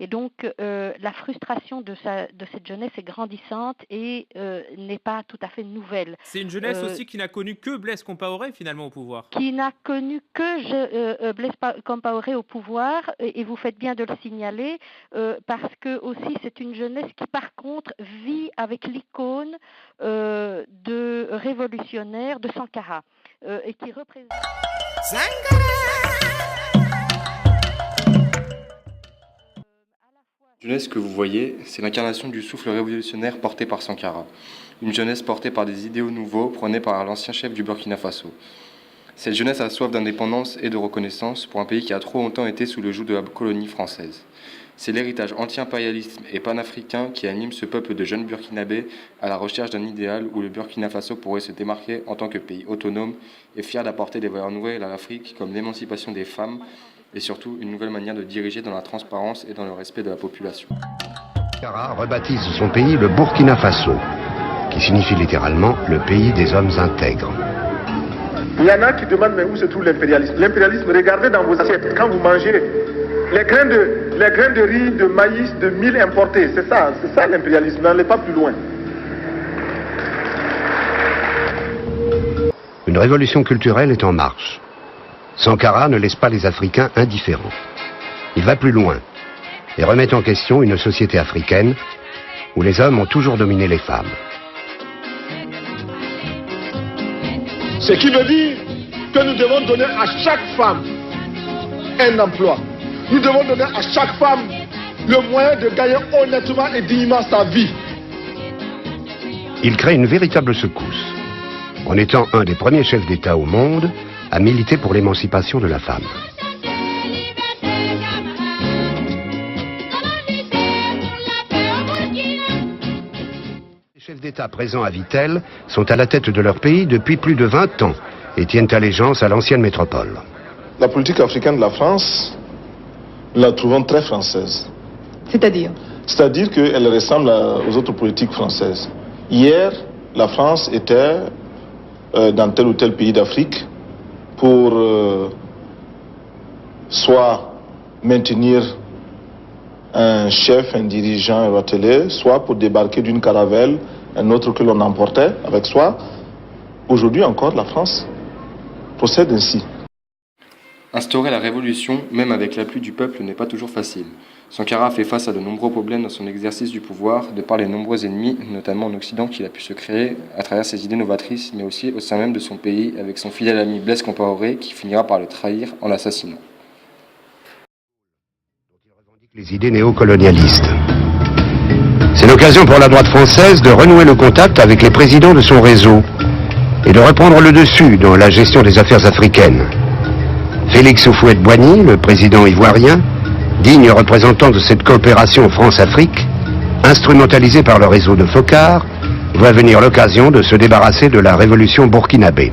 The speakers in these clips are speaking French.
Et donc, la frustration de cette jeunesse est grandissante et n'est pas tout à fait nouvelle. C'est une jeunesse aussi qui n'a connu que Blaise Compaoré finalement au pouvoir. Qui n'a connu que Blaise Compaoré au pouvoir, et vous faites bien de le signaler, parce que aussi c'est une jeunesse qui par contre vit avec l'icône de révolutionnaire de Sankara, et qui représente... La jeunesse que vous voyez, c'est l'incarnation du souffle révolutionnaire porté par Sankara. Une jeunesse portée par des idéaux nouveaux prônés par l'ancien chef du Burkina Faso. Cette jeunesse a soif d'indépendance et de reconnaissance pour un pays qui a trop longtemps été sous le joug de la colonie française. C'est l'héritage anti-impérialiste et panafricain qui anime ce peuple de jeunes burkinabés à la recherche d'un idéal où le Burkina Faso pourrait se démarquer en tant que pays autonome et fier d'apporter des valeurs nouvelles à l'Afrique comme l'émancipation des femmes et surtout une nouvelle manière de diriger dans la transparence et dans le respect de la population. Sankara rebaptise son pays le Burkina Faso, qui signifie littéralement le pays des hommes intègres. Il y en a qui demandent mais où se trouve l'impérialisme? L'impérialisme, regardez dans vos assiettes, quand vous mangez les grains de riz, de maïs, de mil importés, c'est ça l'impérialisme, n'allez pas plus loin. Une révolution culturelle est en marche. Sankara ne laisse pas les Africains indifférents. Il va plus loin et remet en question une société africaine où les hommes ont toujours dominé les femmes. Ce qui veut dire que nous devons donner à chaque femme un emploi. Nous devons donner à chaque femme le moyen de gagner honnêtement et dignement sa vie. Il crée une véritable secousse, en étant un des premiers chefs d'État au monde à militer pour l'émancipation de la femme. Les chefs d'État présents à Vittel sont à la tête de leur pays depuis plus de 20 ans et tiennent allégeance à l'ancienne métropole. La politique africaine de la France, nous la trouvons très française. C'est-à-dire? C'est-à-dire qu'elle ressemble aux autres politiques françaises. Hier, la France était dans tel ou tel pays d'Afrique pour soit maintenir un chef, un dirigeant éventuel, soit pour débarquer d'une caravelle, un autre que l'on emportait avec soi. Aujourd'hui encore, la France procède ainsi. Instaurer la révolution, même avec l'appui du peuple, n'est pas toujours facile. Sankara fait face à de nombreux problèmes dans son exercice du pouvoir, de par les nombreux ennemis, notamment en Occident, qu'il a pu se créer à travers ses idées novatrices, mais aussi au sein même de son pays, avec son fidèle ami Blaise Compaoré, qui finira par le trahir en l'assassinant. Les idées néocolonialistes. C'est l'occasion pour la droite française de renouer le contact avec les présidents de son réseau et de reprendre le dessus dans la gestion des affaires africaines. Félix Houphouët-Boigny, le président ivoirien, digne représentant de cette coopération France-Afrique, instrumentalisé par le réseau de Foccart, voit venir l'occasion de se débarrasser de la révolution burkinabé.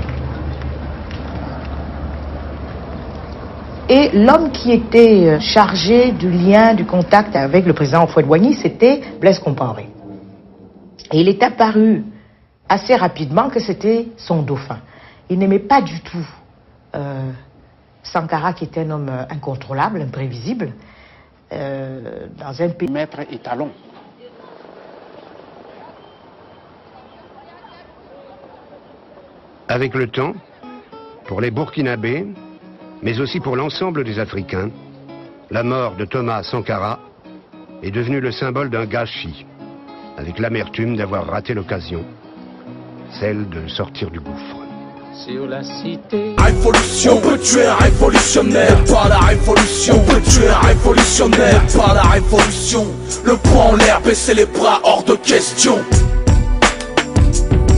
Et l'homme qui était chargé du lien, du contact avec le président Houphouët-Boigny, c'était Blaise Compaoré. Et il est apparu assez rapidement que c'était son dauphin. Il n'aimait pas du tout Sankara, qui était un homme incontrôlable, imprévisible, dans un pays... Maître étalon. Avec le temps, pour les Burkinabés, mais aussi pour l'ensemble des Africains, la mort de Thomas Sankara est devenue le symbole d'un gâchis, avec l'amertume d'avoir raté l'occasion, celle de sortir du gouffre. Sur la cité. Révolution, on peut tuer un révolutionnaire par la révolution. On peut tuer un révolutionnaire par la révolution. Le poing en l'air, baisser les bras hors de question.